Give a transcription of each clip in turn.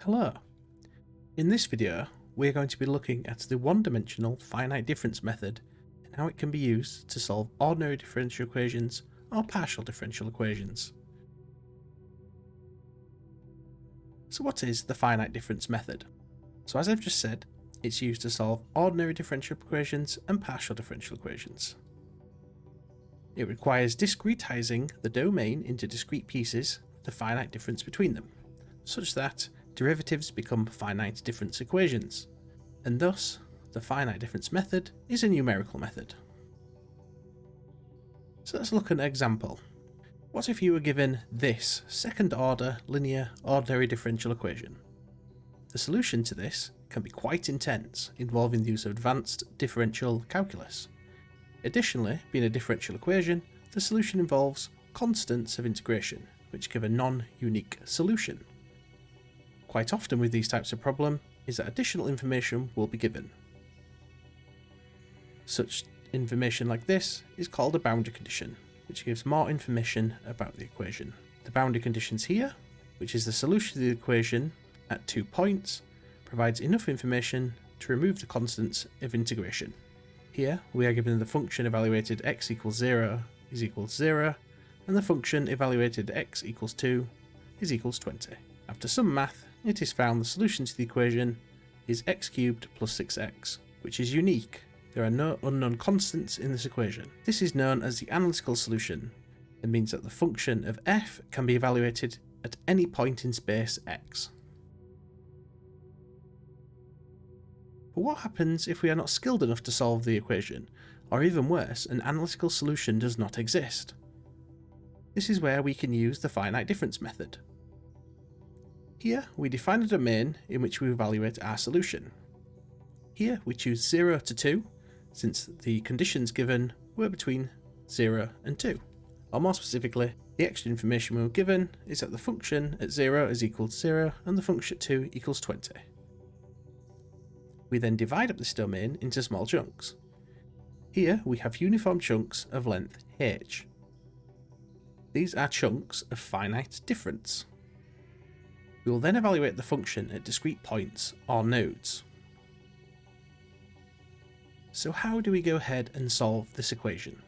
Hello. In this video, we are going to be looking at the one-dimensional finite difference method and how it can be used to solve ordinary differential equations or partial differential equations. So what is the finite difference method? So as I've just said, it's used to solve ordinary differential equations and partial differential equations. It requires discretizing the domain into discrete pieces with the finite difference between them, such that derivatives become finite difference equations, and thus the finite difference method is a numerical method. So let's look at an example. What if you were given this second order linear ordinary differential equation? The solution to this can be quite intense, involving the use of advanced differential calculus. Additionally, being a differential equation, the solution involves constants of integration, which give a non-unique solution. Quite often with these types of problem is that additional information will be given. Such information like this is called a boundary condition, which gives more information about the equation. The boundary conditions here, which is the solution to the equation at 2 points, provides enough information to remove the constants of integration. Here we are given the function evaluated x equals 0 is equals 0, and the function evaluated x equals 2 is equals 20. After some math, it is found the solution to the equation is x cubed plus 6x, which is unique. There are no unknown constants in this equation. This is known as the analytical solution and means that the function of f can be evaluated at any point in space x. But what happens if we are not skilled enough to solve the equation, or even worse, an analytical solution does not exist? This is where we can use the finite difference method. Here we define a domain in which we evaluate our solution. Here we choose 0 to 2, since the conditions given were between 0 and 2. Or more specifically, the extra information we were given is that the function at 0 is equal to 0 and the function at 2 equals 20. We then divide up this domain into small chunks. Here we have uniform chunks of length h. These are chunks of finite difference. We will then evaluate the function at discrete points or nodes. So how do we go ahead and solve this equation?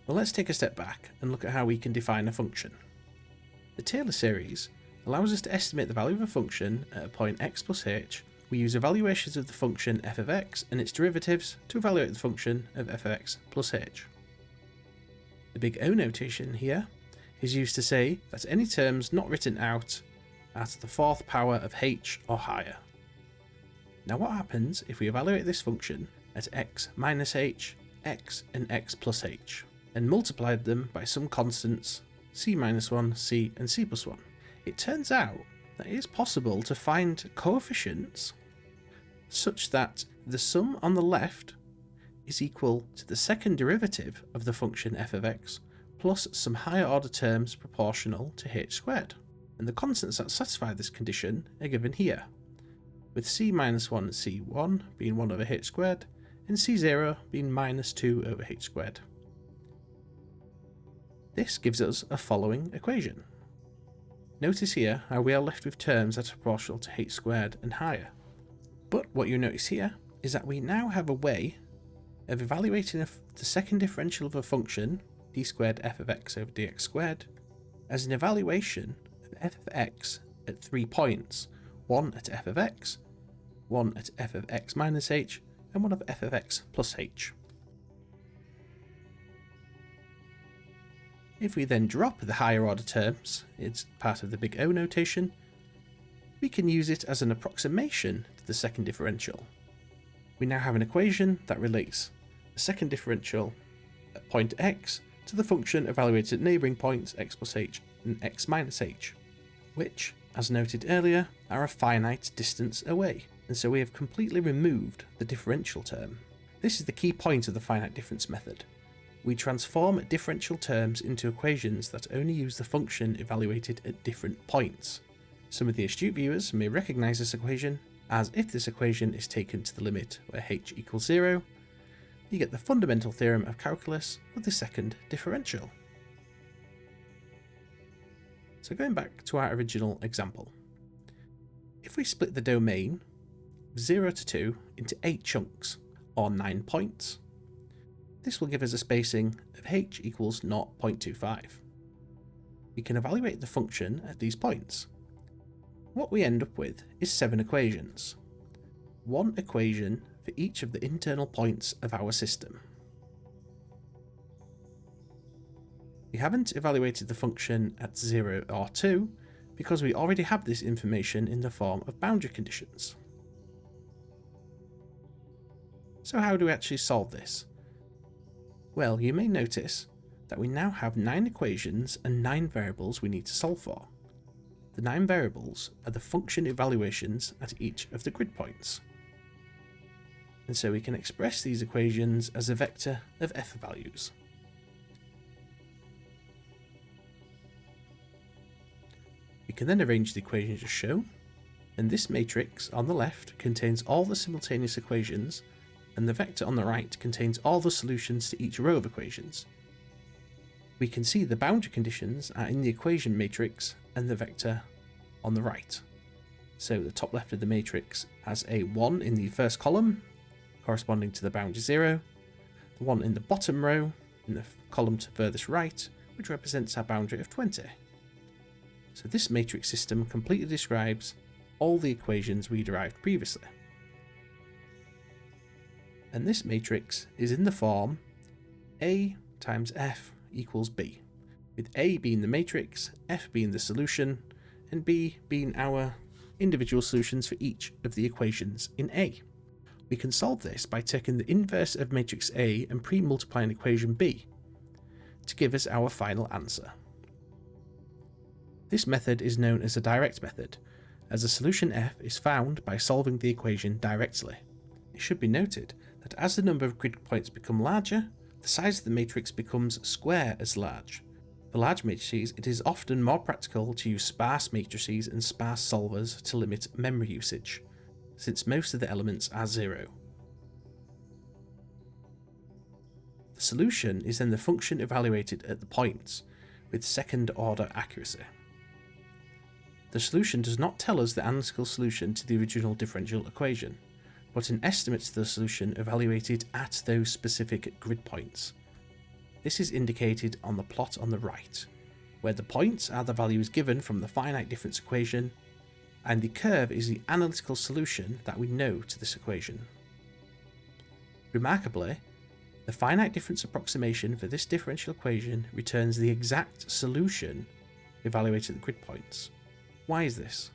Well, let's take a step back and look at how we can define a function. The Taylor series allows us to estimate the value of a function at a point x plus h. We use evaluations of the function f of x and its derivatives to evaluate the function of f of x plus h. The big O notation here is used to say that any terms not written out are to the fourth power of h or higher. Now what happens if we evaluate this function at x minus h, x and x plus h, and multiplied them by some constants c minus 1, c and c plus 1? It turns out that it is possible to find coefficients such that the sum on the left is equal to the second derivative of the function f of x plus some higher order terms proportional to h squared. And the constants that satisfy this condition are given here, with c minus 1 and c1 being 1 over h squared and c0 being minus 2 over h squared. This gives us a following equation. Notice here how we are left with terms that are proportional to h squared and higher. But what you notice here is that we now have a way of evaluating the second differential of a function, d squared f of x over dx squared, as an evaluation of f of x at 3 points, one at f of x, one at f of x minus h, and one of f of x plus h. If we then drop the higher order terms, it's part of the big O notation, we can use it as an approximation to the second differential. We now have an equation that relates the second differential at point x to the function evaluated at neighbouring points x plus h and x minus h, which, as noted earlier, are a finite distance away, and so we have completely removed the differential term. This is the key point of the finite difference method. We transform differential terms into equations that only use the function evaluated at different points. Some of the astute viewers may recognise this equation as if this equation is taken to the limit where h equals 0, you get the fundamental theorem of calculus with the second differential. So going back to our original example, if we split the domain 0 to 2 into 8 chunks, or 9 points, this will give us a spacing of h equals 0.25. We can evaluate the function at these points. What we end up with is 7 equations. One equation for each of the internal points of our system. We haven't evaluated the function at 0 or 2 because we already have this information in the form of boundary conditions. So how do we actually solve this? Well, you may notice that we now have 9 equations and 9 variables we need to solve for. The 9 variables are the function evaluations at each of the grid points. And so we can express these equations as a vector of f values. We can then arrange the equations as shown, and this matrix on the left contains all the simultaneous equations, and the vector on the right contains all the solutions to each row of equations. We can see the boundary conditions are in the equation matrix and the vector on the right. So the top left of the matrix has a 1 in the first column, corresponding to the boundary 0, the 1 in the bottom row, in the column to furthest right, which represents our boundary of 20. So this matrix system completely describes all the equations we derived previously. And this matrix is in the form A times F equals B, with A being the matrix, F being the solution, and B being our individual solutions for each of the equations in A. We can solve this by taking the inverse of matrix A and pre-multiplying equation B to give us our final answer. This method is known as a direct method, as the solution F is found by solving the equation directly. It should be noted that as the number of grid points become larger, the size of the matrix becomes square as large. For large matrices, it is often more practical to use sparse matrices and sparse solvers to limit memory usage, since most of the elements are 0. The solution is then the function evaluated at the points, with second order accuracy. The solution does not tell us the analytical solution to the original differential equation, but an estimate to the solution evaluated at those specific grid points. This is indicated on the plot on the right, where the points are the values given from the finite difference equation, and the curve is the analytical solution that we know to this equation. Remarkably, the finite difference approximation for this differential equation returns the exact solution evaluated at the grid points. Why is this?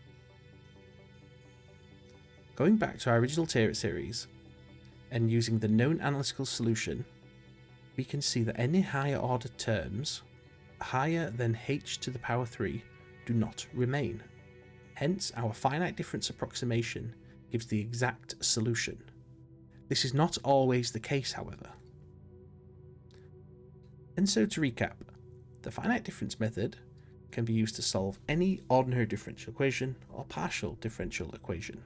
Going back to our original Dirichlet series, and using the known analytical solution, we can see that any higher order terms higher than h to the power 3 do not remain. Hence, our finite difference approximation gives the exact solution. This is not always the case, however. And so to recap, the finite difference method can be used to solve any ordinary differential equation or partial differential equation.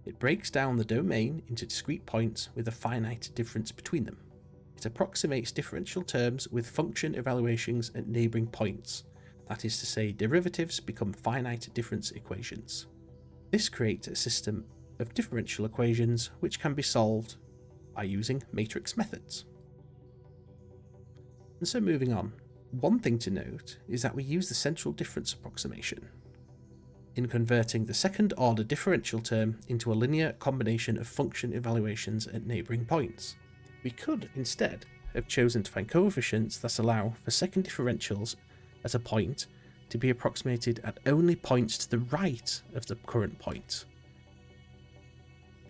It breaks down the domain into discrete points with a finite difference between them. It approximates differential terms with function evaluations at neighbouring points, that is to say, derivatives become finite difference equations. This creates a system of differential equations which can be solved by using matrix methods. And so moving on, one thing to note is that we use the central difference approximation in converting the second order differential term into a linear combination of function evaluations at neighbouring points. We could instead have chosen to find coefficients that allow for second differentials at a point to be approximated at only points to the right of the current point.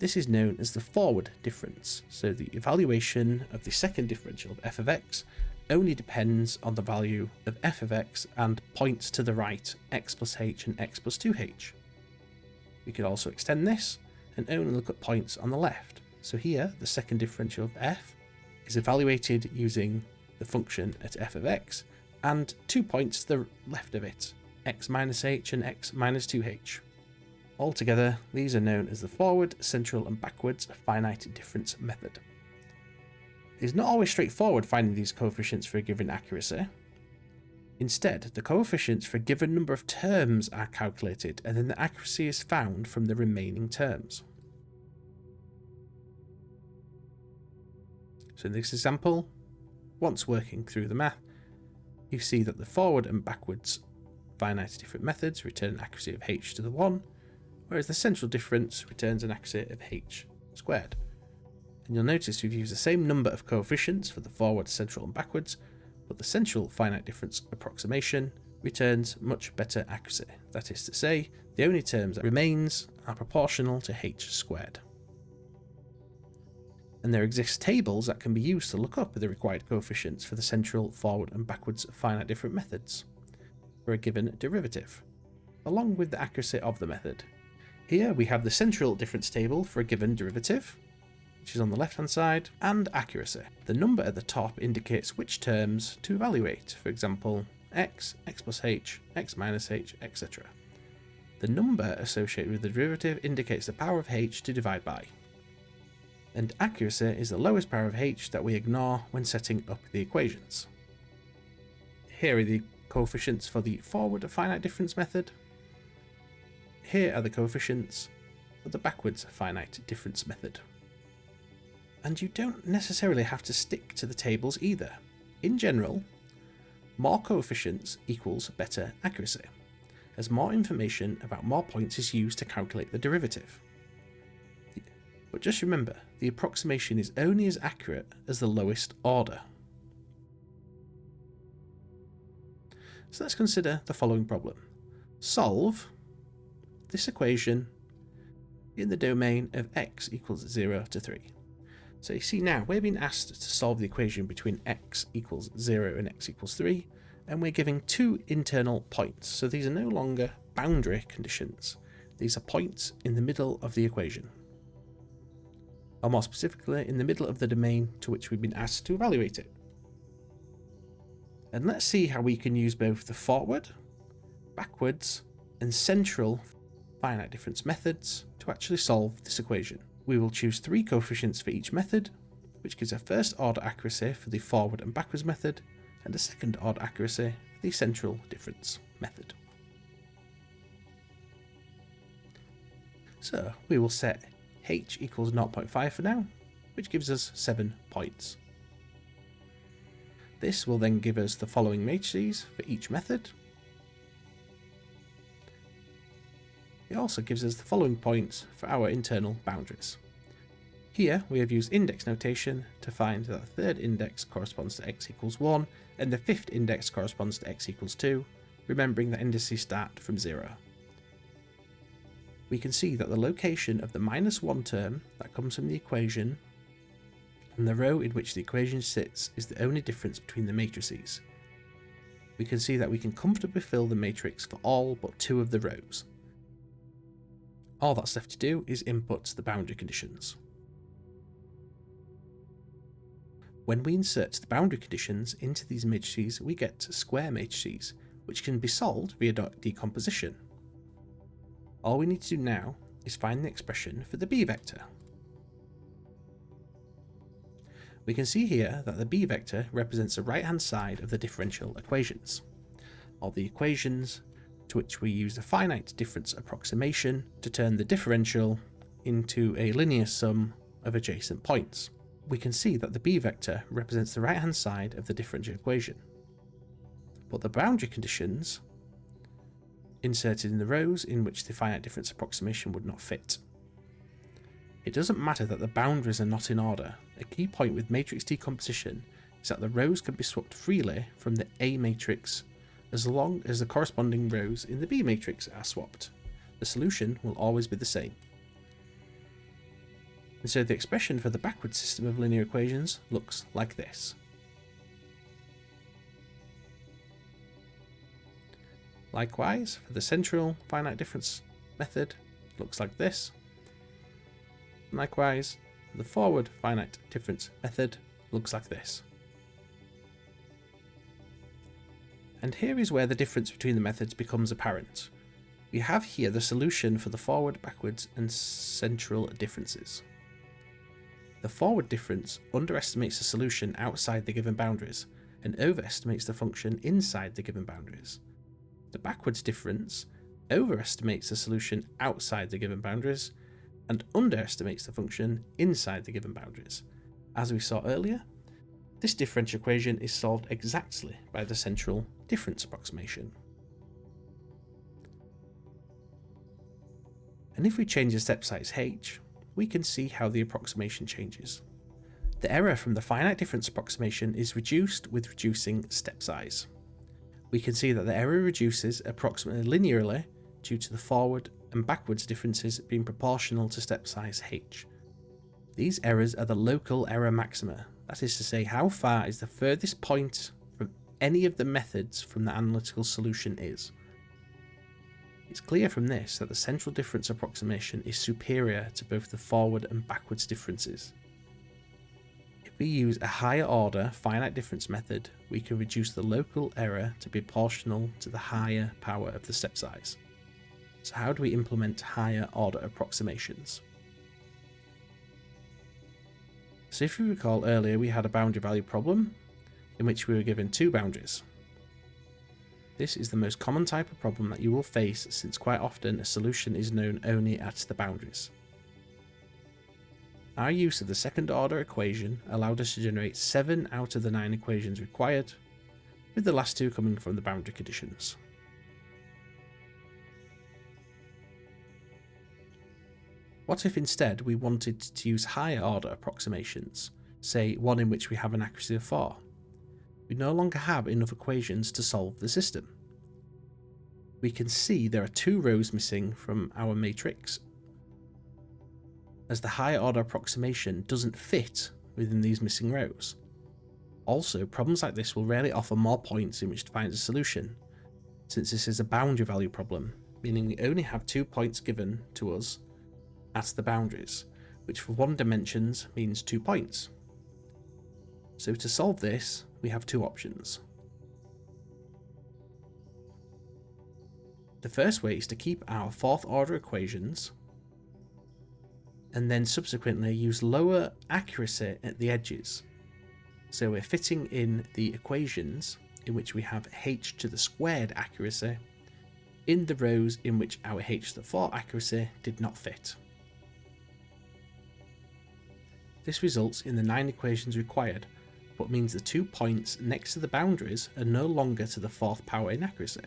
This is known as the forward difference, so the evaluation of the second differential of f of x only depends on the value of f of x and points to the right, x plus h and x plus 2h. We could also extend this and only look at points on the left. So here, the second differential of f is evaluated using the function at f of x and 2 points to the left of it, x minus h and x minus 2h. Altogether, these are known as the forward, central and backwards finite difference method. It is not always straightforward finding these coefficients for a given accuracy. Instead, the coefficients for a given number of terms are calculated, and then the accuracy is found from the remaining terms. So in this example, once working through the math, you see that the forward and backwards finite different methods return an accuracy of h to the 1, whereas the central difference returns an accuracy of h squared. And you'll notice we've used the same number of coefficients for the forward, central and backwards, but the central finite difference approximation returns much better accuracy. That is to say, the only terms that remains are proportional to h squared. And there exist tables that can be used to look up the required coefficients for the central, forward and backwards finite different methods for a given derivative, along with the accuracy of the method. Here we have the central difference table for a given derivative, which is on the left hand side, and accuracy. The number at the top indicates which terms to evaluate, for example x, x plus h, x minus h, etc. The number associated with the derivative indicates the power of h to divide by. And accuracy is the lowest power of h that we ignore when setting up the equations. Here are the coefficients for the forward finite difference method. Here are the coefficients for the backwards finite difference method. And you don't necessarily have to stick to the tables either. In general, more coefficients equals better accuracy, as more information about more points is used to calculate the derivative. But just remember, the approximation is only as accurate as the lowest order. So let's consider the following problem. Solve this equation in the domain of x equals 0 to 3. So you see now, we're being asked to solve the equation between x equals 0 and x equals 3, and we're giving two internal points. So these are no longer boundary conditions. These are points in the middle of the equation, or more specifically, in the middle of the domain to which we've been asked to evaluate it. And let's see how we can use both the forward, backwards, and central finite difference methods to actually solve this equation. We will choose 3 coefficients for each method, which gives a first order accuracy for the forward and backwards method, and a second order accuracy for the central difference method. So we will set h equals 0.5 for now, which gives us 7 points. This will then give us the following matrices for each method. It also gives us the following points for our internal boundaries. Here we have used index notation to find that the third index corresponds to x equals 1 and the fifth index corresponds to x equals 2, remembering that indices start from 0. We can see that the location of the -1 term that comes from the equation and the row in which the equation sits is the only difference between the matrices. We can see that we can comfortably fill the matrix for all but 2 of the rows. All that's left to do is input the boundary conditions. When we insert the boundary conditions into these matrices, we get square matrices, which can be solved via decomposition. All we need to do now is find the expression for the b vector. We can see here that the b vector represents the right-hand side of the differential equations, or the equations to which we use the finite difference approximation to turn the differential into a linear sum of adjacent points. We can see that the b vector represents the right-hand side of the differential equation, but the boundary conditions inserted in the rows in which the finite difference approximation would not fit. It doesn't matter that the boundaries are not in order. A key point with matrix decomposition is that the rows can be swapped freely from the A matrix as long as the corresponding rows in the B matrix are swapped. The solution will always be the same. And so the expression for the backward system of linear equations looks like this. Likewise, for the central finite difference method, it looks like this. Likewise, the forward finite difference method looks like this. And here is where the difference between the methods becomes apparent. We have here the solution for the forward, backwards, and central differences. The forward difference underestimates the solution outside the given boundaries and overestimates the function inside the given boundaries. The backwards difference overestimates the solution outside the given boundaries and underestimates the function inside the given boundaries. As we saw earlier, this differential equation is solved exactly by the central difference approximation. And if we change the step size h, we can see how the approximation changes. The error from the finite difference approximation is reduced with reducing step size. We can see that the error reduces approximately linearly due to the forward and backwards differences being proportional to step size h. These errors are the local error maxima, that is to say how far is the furthest point from any of the methods from the analytical solution is. It's clear from this that the central difference approximation is superior to both the forward and backwards differences. If we use a higher order finite difference method, we can reduce the local error to be proportional to the higher power of the step size. So how do we implement higher order approximations? So if you recall earlier, we had a boundary value problem in which we were given two boundaries. This is the most common type of problem that you will face, since quite often a solution is known only at the boundaries. Our use of the second order equation allowed us to generate 7 out of the 9 equations required, with the last 2 coming from the boundary conditions. What if instead we wanted to use higher order approximations, say one in which we have an accuracy of 4? We no longer have enough equations to solve the system. We can see there are 2 rows missing from our matrix, as the higher order approximation doesn't fit within these missing rows. Also, problems like this will rarely offer more points in which to find a solution, since this is a boundary value problem, meaning we only have 2 points given to us at the boundaries, which for 1 dimensions means 2 points. So to solve this, we have 2 options. The first way is to keep our 4th order equations and then subsequently use lower accuracy at the edges. So we're fitting in the equations in which we have h to the squared accuracy in the rows in which our h to the 4 accuracy did not fit. This results in the 9 equations required, but means the 2 points next to the boundaries are no longer to the 4th power inaccuracy.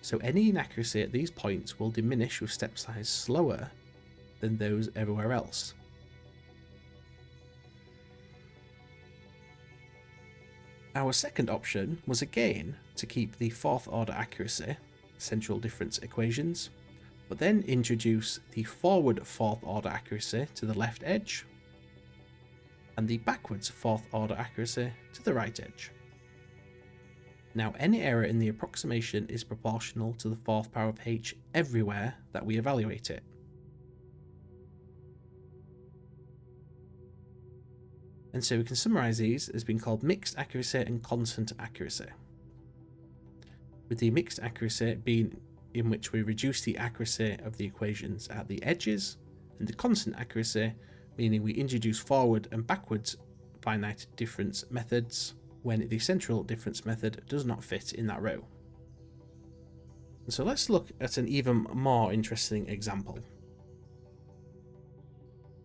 So any inaccuracy at these points will diminish with step size slower than those everywhere else. Our second option was again to keep the 4th order accuracy, central difference equations, but then introduce the forward 4th order accuracy to the left edge, and the backwards 4th order accuracy to the right edge. Now any error in the approximation is proportional to the 4th power of h everywhere that we evaluate it. And so we can summarise these as being called mixed accuracy and constant accuracy, with the mixed accuracy being in which we reduce the accuracy of the equations at the edges, and the constant accuracy meaning we introduce forward and backwards finite difference methods when the central difference method does not fit in that row. And so let's look at an even more interesting example,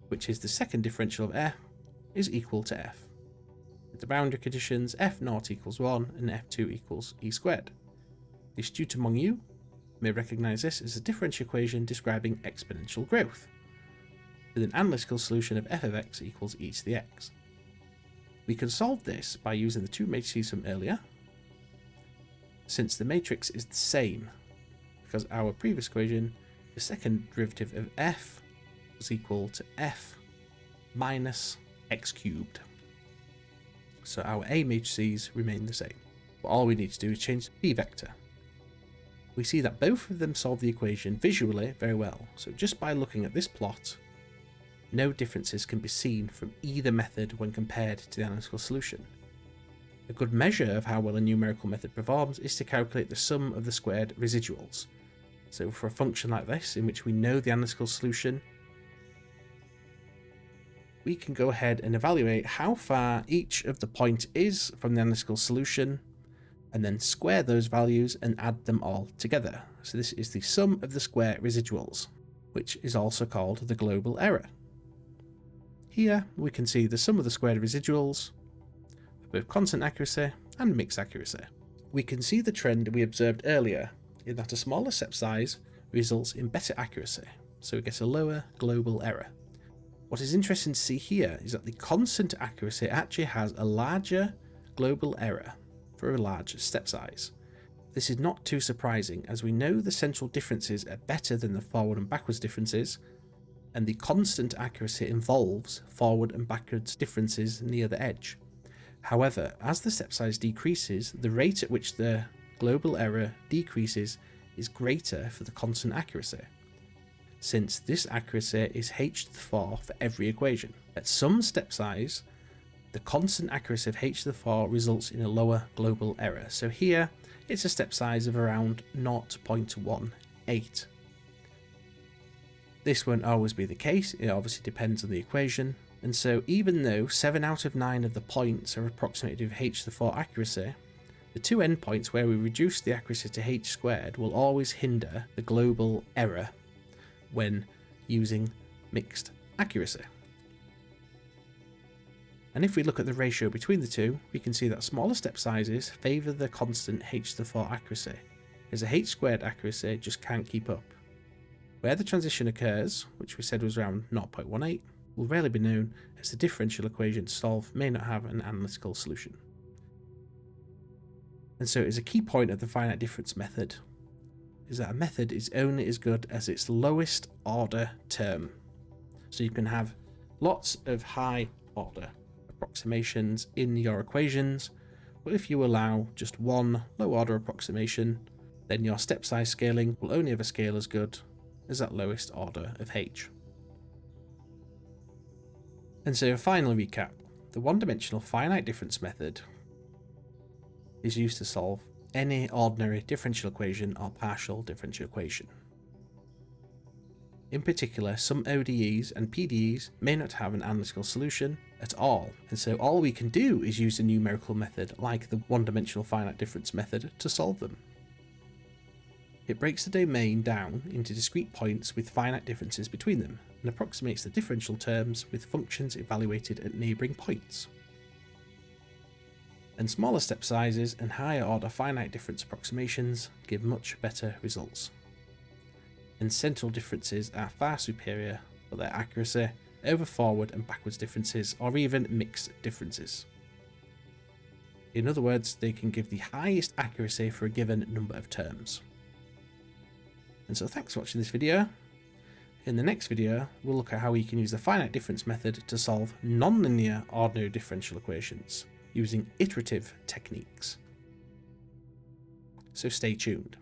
which is the second differential of f is equal to f, with the boundary conditions f0 equals 1 and f2 equals e squared. The astute among you may recognise this as a differential equation describing exponential growth, with an analytical solution of f of x equals e to the x. We can solve this by using the 2 matrices from earlier, since the matrix is the same, because our previous equation, the second derivative of f was equal to f minus x cubed. So our A matrices remain the same, but all we need to do is change the B vector. We see that both of them solve the equation visually very well, so just by looking at this plot, no differences can be seen from either method when compared to the analytical solution. A good measure of how well a numerical method performs is to calculate the sum of the squared residuals. So for a function like this, in which we know the analytical solution, we can go ahead and evaluate how far each of the point is from the analytical solution, and then square those values and add them all together. So this is the sum of the square residuals, which is also called the global error. Here we can see the sum of the squared residuals for both constant accuracy and mixed accuracy. We can see the trend we observed earlier in that a smaller step size results in better accuracy, so we get a lower global error. What is interesting to see here is that the constant accuracy actually has a larger global error for a large step size. This is not too surprising, as we know the central differences are better than the forward and backwards differences, and the constant accuracy involves forward and backwards differences near the edge. However, as the step size decreases, the rate at which the global error decreases is greater for the constant accuracy, since this accuracy is h to the 4 for every equation. At some step size, the constant accuracy of h to the 4 results in a lower global error. So here, it's a step size of around 0.18. This won't always be the case, it obviously depends on the equation, and so even though 7 out of 9 of the points are approximated with h to the 4 accuracy, the two endpoints where we reduce the accuracy to h squared will always hinder the global error when using mixed accuracy. And if we look at the ratio between the two, we can see that smaller step sizes favour the constant h to the 4 accuracy, as the h squared accuracy just can't keep up. Where the transition occurs, which we said was around 0.18, will rarely be known, as the differential equation to solve may not have an analytical solution. And so it is a key point of the finite difference method, is that a method is only as good as its lowest order term. So you can have lots of high order approximations in your equations, but if you allow just one low order approximation, then your step size scaling will only ever scale as good as that lowest order of h. And so a final recap, the one-dimensional finite difference method is used to solve any ordinary differential equation or partial differential equation. In particular, some ODEs and PDEs may not have an analytical solution at all, and so all we can do is use a numerical method like the one-dimensional finite difference method to solve them. It breaks the domain down into discrete points with finite differences between them, and approximates the differential terms with functions evaluated at neighbouring points. And smaller step sizes and higher order finite difference approximations give much better results. And central differences are far superior for their accuracy over forward and backwards differences, or even mixed differences. In other words, they can give the highest accuracy for a given number of terms. And so thanks for watching this video. In the next video, we'll look at how we can use the finite difference method to solve nonlinear ordinary differential equations using iterative techniques. So stay tuned.